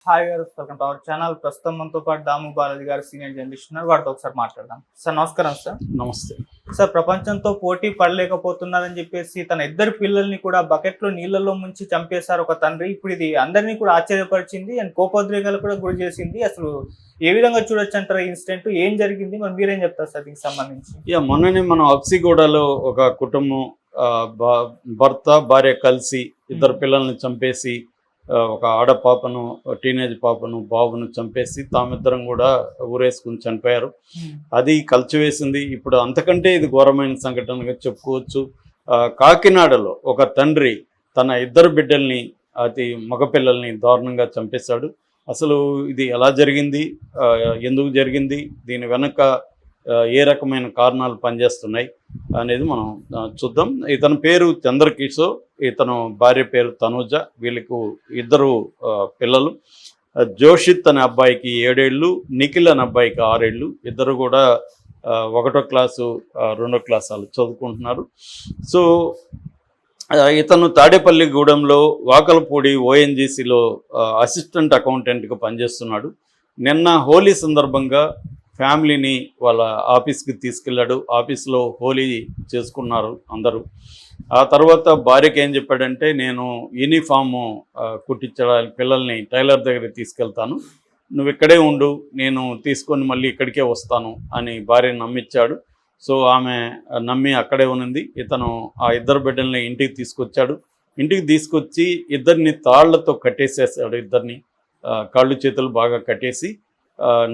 Hi గారు, welcome to our channel. ప్రస్తుతం మనతో పాటు దాము బాలాజీ గారు సీనియర్ జర్నలిస్ట్ ఉన్నారు. వాటితో ఒకసారి మాట్లాడదాం. సార్ నమస్కారం. సార్ నమస్తే. సార్, ప్రపంచంతో పోటీ పడలేకపోతున్నారని చెప్పేసి తన ఇద్దరు పిల్లల్ని కూడా బకెట్లో నీళ్ళలో ముంచి చంపేశారు ఒక తండ్రి. ఇప్పుడు ఇది అందరినీ కూడా ఆశ్చర్యపరిచింది అండ్ కోపోద్రేకాలు కూడా గురి చేసింది. అసలు ఏ విధంగా చూడొచ్చు అంటారు ఈ ఇన్సిడెంట్? ఏం జరిగింది, మరి మీరేం చెప్తారు సార్ దీనికి సంబంధించి? మొన్ననే మనం అక్సిగూడలో ఒక కుటుంబం భర్త భార్య కలిసి ఇద్దరు పిల్లల్ని చంపేసి ఒక ఆడ పాపను టీనేజ్ పాపను బాబును చంపేసి తామిద్దరం కూడా ఊరేసుకుని చనిపోయారు. అది కలిచివేసింది. ఇప్పుడు అంతకంటే ఇది ఘోరమైన సంఘటనగా చెప్పుకోవచ్చు. కాకినాడలో ఒక తండ్రి తన ఇద్దరు బిడ్డల్ని మగపిల్లల్ని దారుణంగా చంపేశాడు. అసలు ఇది ఎలా జరిగింది, ఎందుకు జరిగింది, దీని వెనుక ఏ రకమైన కారణాలు పనిచేస్తున్నాయి అనేది మనం చూద్దాం. ఇతని పేరు చంద్రకిషోర్, ఇతను భార్య పేరు తనూజ. వీళ్ళకు ఇద్దరు పిల్లలు. జోషిత్ అనే అబ్బాయికి 7 ఏళ్ళు, నిఖిల్ అనే అబ్బాయికి 6 ఏళ్ళు. ఇద్దరు కూడా 1వ క్లాసు 2వ క్లాసు వాళ్ళు చదువుకుంటున్నారు. సో ఇతను తాడేపల్లిగూడెంలో వాకలపూడి ఓఎన్జీసీలో అసిస్టెంట్ అకౌంటెంట్గా పనిచేస్తున్నాడు. నిన్న హోలీ సందర్భంగా ఫ్యామిలీని వాళ్ళ ఆఫీస్కి తీసుకెళ్ళాడు. ఆఫీస్లో హోలీ చేసుకున్నారు అందరూ. ఆ తర్వాత భార్యకి ఏం చెప్పాడంటే, నేను యూనిఫాము కుట్టించడానికి పిల్లల్ని టైలర్ దగ్గరికి తీసుకెళ్తాను, నువ్వు ఇక్కడే ఉండు, నేను తీసుకొని మళ్ళీ ఇక్కడికే వస్తాను అని భార్యను నమ్మించాడు. సో ఆమె నమ్మి అక్కడే ఉన్నది. ఇతను ఆ ఇద్దరు బిడ్డల్ని ఇంటికి తీసుకొచ్చాడు. ఇంటికి తీసుకొచ్చి ఇద్దరిని తాళ్లతో కట్టేసేసాడు. ఇద్దరిని కాళ్ళు చేతులు బాగా కట్టేసి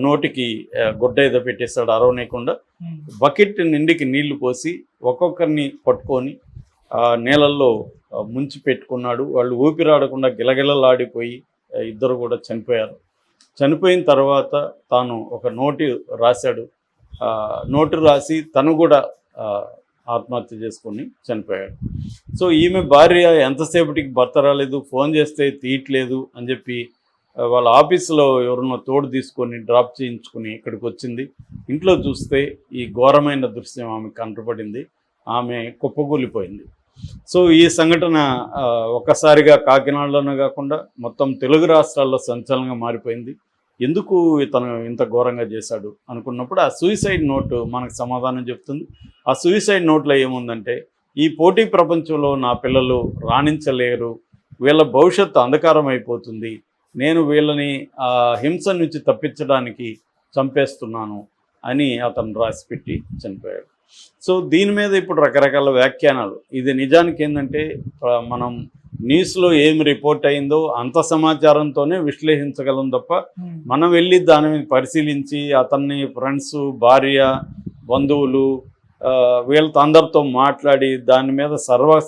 నోటికి గుడ్డ ఏదో పెట్టేశాడు అరవనేయకుండా. బకెట్ నిండికి నీళ్లు పోసి ఒక్కొక్కరిని పట్టుకొని నీళ్ళల్లో ముంచి పెట్టుకున్నాడు. వాళ్ళు ఊపిరాడకుండా గిలగిలలాడిపోయి ఇద్దరు కూడా చనిపోయారు. చనిపోయిన తర్వాత తాను ఒక నోటు రాశాడు. నోటు రాసి తను కూడా ఆత్మహత్య చేసుకొని చనిపోయాడు. సో ఈమె భార్య ఎంతసేపటికి భర్త రాలేదు, ఫోన్ చేస్తే తీయట్లేదు అని చెప్పి వాళ్ళ ఆఫీసులో ఎవరినో తోడు తీసుకొని డ్రాప్ చేయించుకుని ఇక్కడికి వచ్చింది. ఇంట్లో చూస్తే ఈ ఘోరమైన దృశ్యం ఆమె కంటపడింది. ఆమె కుప్పకూలిపోయింది. సో ఈ సంఘటన ఒక్కసారిగా కాకినాడలోనే కాకుండా మొత్తం తెలుగు రాష్ట్రాల్లో సంచలనంగా మారిపోయింది. ఎందుకు ఇతను ఇంత ఘోరంగా చేశాడు అనుకున్నప్పుడు ఆ సూసైడ్ నోటు మనకు సమాధానం చెప్తుంది. ఆ సూసైడ్ నోట్లో ఏముందంటే, ఈ పోటీ ప్రపంచంలో నా పిల్లలు రాణించలేరు, వీళ్ళ భవిష్యత్తు అంధకారం అయిపోతుంది, నేను వీళ్ళని హింస నుంచి తప్పించడానికి చంపేస్తున్నాను అని అతను రాసిపెట్టి చనిపోయాడు. సో దీని మీద ఇప్పుడు రకరకాల వ్యాఖ్యానాలు. ఇది నిజానికి ఏంటంటే, మనం న్యూస్లో ఏమి రిపోర్ట్ అయిందో అంత సమాచారంతోనే విశ్లేషించగలం తప్ప మనం వెళ్ళి దానిని పరిశీలించి అతన్ని ఫ్రెండ్స్, భార్య, బంధువులు వీళ్ళతో అందరితో మాట్లాడి దాని మీద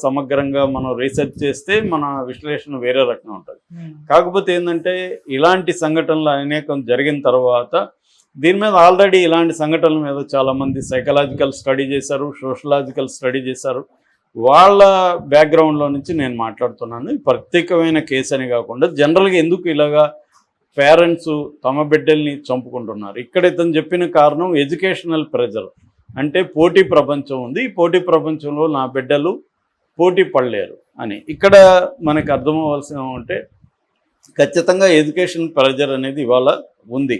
సమగ్రంగా మనం రీసెర్చ్ చేస్తే మన విశ్లేషణ వేరే రకంగా ఉంటుంది. కాకపోతే ఏంటంటే, ఇలాంటి సంఘటనలు అనేకం జరిగిన తర్వాత దీని మీద ఆల్రెడీ ఇలాంటి సంఘటనల మీద చాలామంది సైకలాజికల్ స్టడీ చేశారు, సోషలాజికల్ స్టడీ చేశారు. వాళ్ళ బ్యాక్గ్రౌండ్లో నుంచి నేను మాట్లాడుతున్నాను. ప్రత్యేకమైన కేసు అని కాకుండా జనరల్గా ఎందుకు ఇలాగా పేరెంట్స్ తమ బిడ్డల్ని చంపుకుంటున్నారు. ఇక్కడ ఇతను చెప్పిన కారణం ఎడ్యుకేషనల్ ప్రెజర్. అంటే పోటీ ప్రపంచం ఉంది, ఈ పోటీ ప్రపంచంలో నా బిడ్డలు పోటీ పడలేరు అని. ఇక్కడ మనకు అర్థమవలసిన అంటే, ఖచ్చితంగా ఎడ్యుకేషన్ ప్రెజర్ అనేది ఇవాళ ఉంది.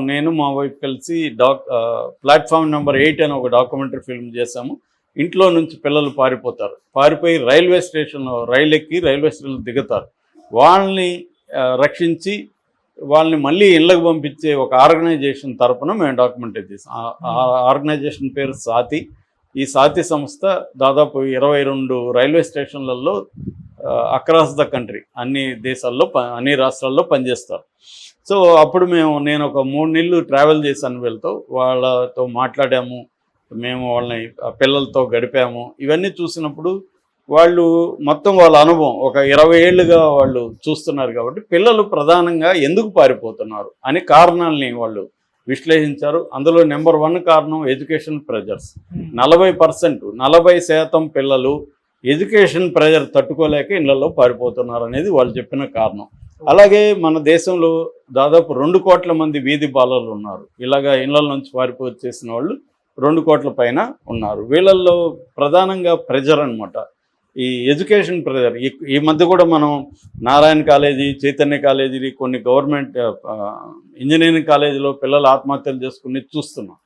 నేను మా వైఫ్ కలిసి ప్లాట్ఫామ్ నెంబర్ 8 అని ఒక డాక్యుమెంటరీ ఫిల్మ్ చేశాము. ఇంట్లో నుంచి పిల్లలు పారిపోయి రైల్వే స్టేషన్లో రైలు ఎక్కి రైల్వే స్టేషన్లో దిగుతారు. వాళ్ళని రక్షించి వాళ్ళని మళ్ళీ ఇళ్ళకు పంపించే ఒక ఆర్గనైజేషన్ తరఫున మేము డాక్యుమెంటరీ తీసాం. ఆ ఆర్గనైజేషన్ పేరు సాతి. ఈ సాతి సంస్థ దాదాపు 22 రైల్వే స్టేషన్లలో అక్రాస్ ద కంట్రీ అన్ని దేశాల్లో అన్ని రాష్ట్రాల్లో పనిచేస్తారు. సో అప్పుడు నేను ఒక 3 నెలలు ట్రావెల్ చేశాను వీళ్ళతో. వాళ్ళతో మాట్లాడాము, మేము వాళ్ళని పిల్లలతో గడిపాము. ఇవన్నీ చూసినప్పుడు వాళ్ళు మొత్తం వాళ్ళ అనుభవం ఒక 20 ఏళ్ళుగా వాళ్ళు చూస్తున్నారు. కాబట్టి పిల్లలు ప్రధానంగా ఎందుకు పారిపోతున్నారు అనే కారణాలని వాళ్ళు విశ్లేషించారు. అందులో నెంబర్ 1 కారణం ఎడ్యుకేషన్ ప్రెజర్స్. 40% పిల్లలు ఎడ్యుకేషన్ ప్రెజర్ తట్టుకోలేక ఇళ్లలో పారిపోతున్నారు అనేది వాళ్ళు చెప్పిన కారణం. అలాగే మన దేశంలో దాదాపు 2 కోట్ల మంది వీధి బాలలు ఉన్నారు. ఇలాగా ఇళ్ల నుంచి పారిపోచేసిన వాళ్ళు 2 కోట్ల పైన ఉన్నారు. వీళ్ళల్లో ప్రధానంగా ప్రెజర్ అనమాట. ఈ ఎడ్యుకేషన్ ప్రెజర్ ఈ మధ్య కూడా మనం నారాయణ కాలేజీ, చైతన్య కాలేజీ, కొన్ని గవర్నమెంట్ ఇంజనీరింగ్ కాలేజీలో పిల్లలు ఆత్మహత్యలు చేసుకుని చూస్తున్నాం.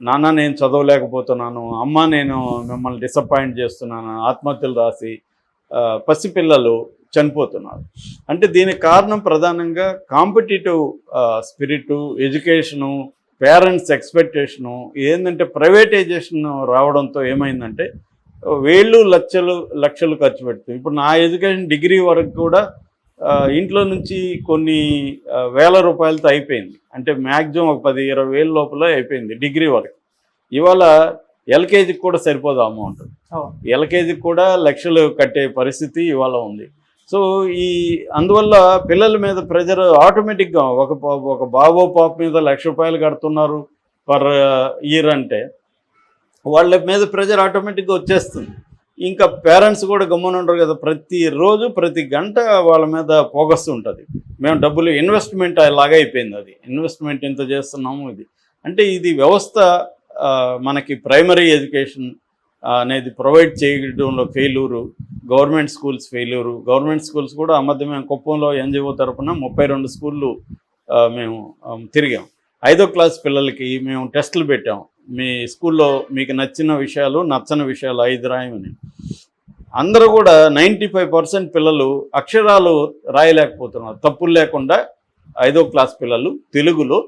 నాన్న నేను చదవలేకపోతున్నాను, అమ్మ నేను మిమ్మల్ని డిసప్పాయింట్ చేస్తున్నాను, ఆత్మహత్యలు రాసి పసిపిల్లలు చనిపోతున్నారు. అంటే దీనికి కారణం ప్రధానంగా competitive spirit, education, parents expectation. ఏంటంటే ప్రైవేటైజేషన్ రావడంతో ఏమైందంటే వేళ్ళు లక్షలు ఖర్చు పెడుతుంది. ఇప్పుడు నా ఎడ్యుకేషన్ డిగ్రీ వరకు కూడా ఇంట్లో నుంచి కొన్ని వేల రూపాయలతో అయిపోయింది. అంటే మ్యాక్సిమం ఒక 10-20 వేల లోపల అయిపోయింది డిగ్రీ వరకు. ఇవాళ ఎల్కేజీకి కూడా సరిపోదు అమౌంట్. ఎల్కేజీకి కూడా లక్షలు కట్టే పరిస్థితి ఇవాళ ఉంది. సో అందువల్ల పిల్లల మీద ప్రెజర్ ఆటోమేటిక్గా ఒక బాబో పాప మీద ₹1,00,000 కడుతున్నారు పర్ ఇయర్ అంటే వాళ్ళ మీద ప్రెజర్ ఆటోమేటిక్గా వచ్చేస్తుంది. ఇంకా పేరెంట్స్ కూడా గమ్మున ఉండరు కదా, ప్రతిరోజు ప్రతి గంట వాళ్ళ మీద పోగొస్తుంటుంది. మేము డబ్బులు ఇన్వెస్ట్మెంట్ లాగా అయిపోయింది. అది ఇన్వెస్ట్మెంట్ ఎంత చేస్తున్నాము ఇది అంటే ఇది వ్యవస్థ మనకి ప్రైమరీ ఎడ్యుకేషన్ అనేది ప్రొవైడ్ చేయడంలో failure, government schools failure. Government schools కూడా ఆ మధ్య మేము కుప్పంలో ఎన్జిఓ తరఫున 32 స్కూళ్ళు మేము తిరిగాం. 5వ క్లాస్ పిల్లలకి మేము టెస్టులు పెట్టాం. మీ స్కూల్లో మీకు నచ్చిన విషయాలు, నచ్చని విషయాలు 5 రాయమని. అందరూ కూడా 95% పిల్లలు అక్షరాలు రాయలేకపోతున్నారు. తప్పులు లేకుండా 5వ క్లాస్ పిల్లలు తెలుగులో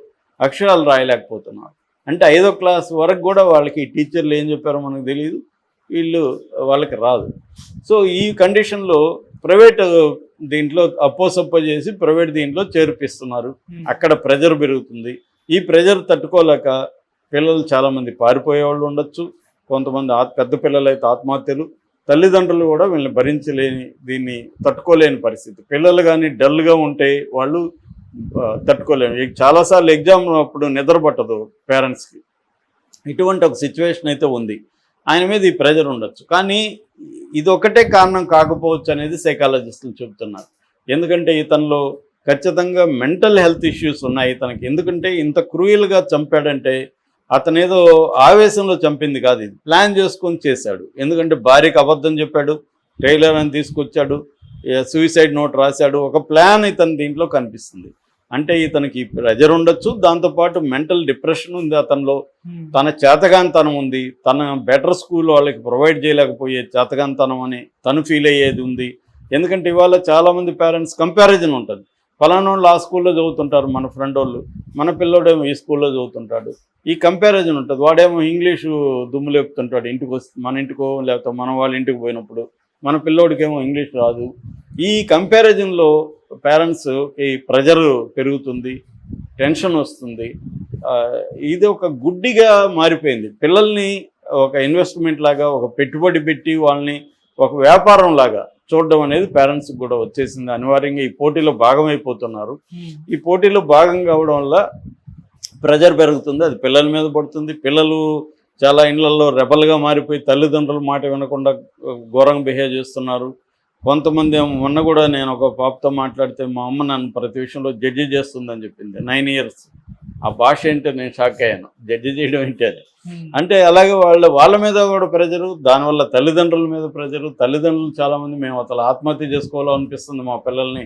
అక్షరాలు రాయలేకపోతున్నారు. అంటే 5వ క్లాస్ వరకు కూడా వాళ్ళకి టీచర్లు ఏం చెప్పారో మనకు తెలియదు, వాళ్ళకి రాదు. సో ఈ కండిషన్లో ప్రైవేట్ దీంట్లో అప్పో చేసి ప్రైవేట్ దీంట్లో చేర్పిస్తున్నారు. అక్కడ ప్రెజర్ పెరుగుతుంది. ఈ ప్రెజర్ తట్టుకోలేక పిల్లలు చాలామంది పారిపోయే వాళ్ళు ఉండొచ్చు. కొంతమంది పెద్ద పిల్లలు అయితే ఆత్మహత్యలు. తల్లిదండ్రులు కూడా వీళ్ళని భరించలేని, దీన్ని తట్టుకోలేని పరిస్థితి. పిల్లలు కానీ డల్గా ఉంటే వాళ్ళు తట్టుకోలేము. చాలాసార్లు ఎగ్జామ్ అప్పుడు నిద్ర పట్టదు పేరెంట్స్కి. ఇటువంటి ఒక సిచ్యువేషన్ అయితే ఉంది. ఆయన మీద ఈ ప్రెజర్ ఉండొచ్చు. కానీ ఇది ఒకటే కారణం కాకపోవచ్చు అనేది సైకాలజిస్టులు చెబుతున్నారు. ఎందుకంటే ఇతనిలో ఖచ్చితంగా మెంటల్ హెల్త్ ఇష్యూస్ ఉన్నాయి ఇతనికి. ఎందుకంటే ఇంత క్రూయల్గా చంపాడంటే అతనేదో ఆవేశంలో చంపింది కాదు, ఇది ప్లాన్ చేసుకొని చేశాడు. ఎందుకంటే భార్యకు అబద్ధం చెప్పాడు, టైలర్ అని తీసుకొచ్చాడు, సూసైడ్ నోట్ రాశాడు. ఒక ప్లాన్ ఇతని దీంట్లో కనిపిస్తుంది. అంటే ఇతనికి ప్రెజర్ ఉండొచ్చు, దాంతోపాటు మెంటల్ డిప్రెషన్ ఉంది అతనిలో, తన చేతగాంతనం ఉంది, తన బెటర్ స్కూల్ వాళ్ళకి ప్రొవైడ్ చేయలేకపోయే చేతగాంతనం అని తను ఫీల్ అయ్యేది ఉంది. ఎందుకంటే ఇవాళ చాలామంది పేరెంట్స్ కంపారిజన్ ఉంటుంది. ఫలానా వాళ్ళు ఆ స్కూల్లో చదువుతుంటారు, మన ఫ్రెండ్ వాళ్ళు, మన పిల్లోడేమో ఈ స్కూల్లో చదువుతుంటాడు. ఈ కంపారిజన్ ఉంటుంది. వాడేమో ఇంగ్లీషు దుమ్ము లేపుతుంటాడు ఇంటికి వస్తే, మన ఇంటికో లేకపోతే మన వాళ్ళ ఇంటికి పోయినప్పుడు. మన పిల్లోడికేమో ఇంగ్లీష్ రాదు. ఈ కంపారిజన్లో పేరెంట్స్కి ప్రెజర్ పెరుగుతుంది, టెన్షన్ వస్తుంది. ఇది ఒక గుడ్డిగా మారిపోయింది. పిల్లల్ని ఒక ఇన్వెస్ట్మెంట్ లాగా, ఒక పెట్టుబడి పెట్టి వాళ్ళని ఒక వ్యాపారం లాగా చూడడం అనేది పేరెంట్స్కి కూడా వచ్చేసింది. అనివార్యంగా ఈ పోటీలో భాగమైపోతున్నారు. ఈ పోటీలో భాగం కావడం వల్ల ప్రెజర్ పెరుగుతుంది, అది పిల్లల మీద పడుతుంది. పిల్లలు చాలా ఇళ్లలో రెబల్గా మారిపోయి తల్లిదండ్రుల మాట వినకుండా ఘోరంగా బిహేవ్ చేస్తున్నారు. కొంతమంది మొన్న కూడా నేను ఒక పాపతో మాట్లాడితే మా అమ్మ నన్ను ప్రతి విషయంలో జడ్జి చేస్తుందని చెప్పింది. 9 ఇయర్స్. ఆ భాష ఏంటో నేను షాక్ అయ్యాను. జడ్జి చేయడం ఏంటి అది. అంటే అలాగే వాళ్ళ మీద కూడా ప్రెజరు, దానివల్ల తల్లిదండ్రుల మీద ప్రెజరు. తల్లిదండ్రులు చాలామంది మేము అసలు ఆత్మహత్య చేసుకోవాలో అనిపిస్తుంది, మా పిల్లల్ని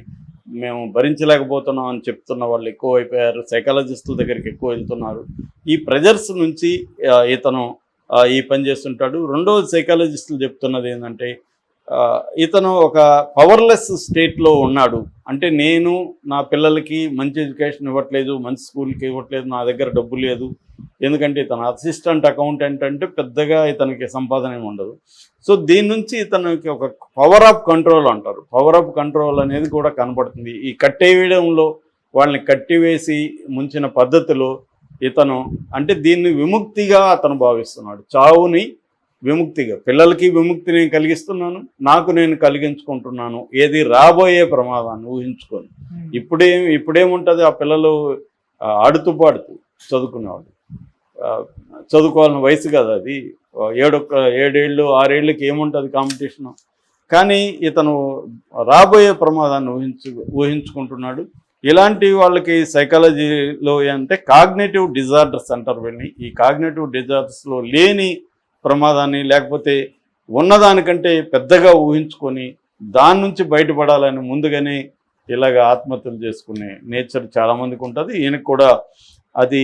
మేము భరించలేకపోతున్నాం అని చెప్తున్న వాళ్ళు ఎక్కువ అయిపోయారు. సైకాలజిస్టుల దగ్గరికి ఎక్కువ వెళ్తున్నారు. ఈ ప్రెజర్స్ నుంచి ఇతను ఈ పని చేస్తుంటాడు. రెండోది సైకాలజిస్టులు చెప్తున్నది ఏంటంటే ఇతను ఒక పవర్లెస్ స్టేట్లో ఉన్నాడు. అంటే నేను నా పిల్లలకి మంచి ఎడ్యుకేషన్ ఇవ్వట్లేదు, మంచి స్కూల్కి ఇవ్వట్లేదు, నా దగ్గర డబ్బు లేదు. ఎందుకంటే ఇతను అసిస్టెంట్ అకౌంటెంట్ అంటే పెద్దగా ఇతనికి సంపాదన ఏమి ఉండదు. సో దీని నుంచి ఇతనికి ఒక పవర్ ఆఫ్ కంట్రోల్ అంటారు. పవర్ ఆఫ్ కంట్రోల్ అనేది కూడా కనపడుతుంది. ఈ కట్టేయడంలో, వాళ్ళని కట్టివేసి ముంచిన పద్ధతిలో ఇతను, అంటే దీన్ని విముక్తిగా అతను భావిస్తున్నాడు. చావుని విముక్తిగా, పిల్లలకి విముక్తిని కలిగిస్తున్నాను, నాకు నేను కలిగించుకుంటున్నాను. ఏది రాబోయే ప్రమాదాన్ని ఊహించుకొని. ఇప్పుడేముంటుంది, ఆ పిల్లలు ఆడుతూ పాడుతూ చదువుకునేవాళ్ళు. చదువుకోవాలని వయసు కదా అది. 7 ఏళ్ళు 6 ఏళ్ళకి ఏముంటుంది కాంపిటీషను. కానీ ఇతను రాబోయే ప్రమాదాన్ని ఊహించుకుంటున్నాడు. ఇలాంటి వాళ్ళకి సైకాలజీలో అంటే కాగ్నేటివ్ డిజార్డర్స్ అంటారు వీళ్ళని. ఈ కాగ్నేటివ్ డిజార్డర్స్లో లేని ప్రమాదాన్ని, లేకపోతే ఉన్నదానికంటే పెద్దగా ఊహించుకొని దాని నుంచి బయటపడాలని ముందుగానే ఇలాగ ఆత్మహత్యలు చేసుకునే నేచర్ చాలామందికి ఉంటుంది. ఈయనకు కూడా అది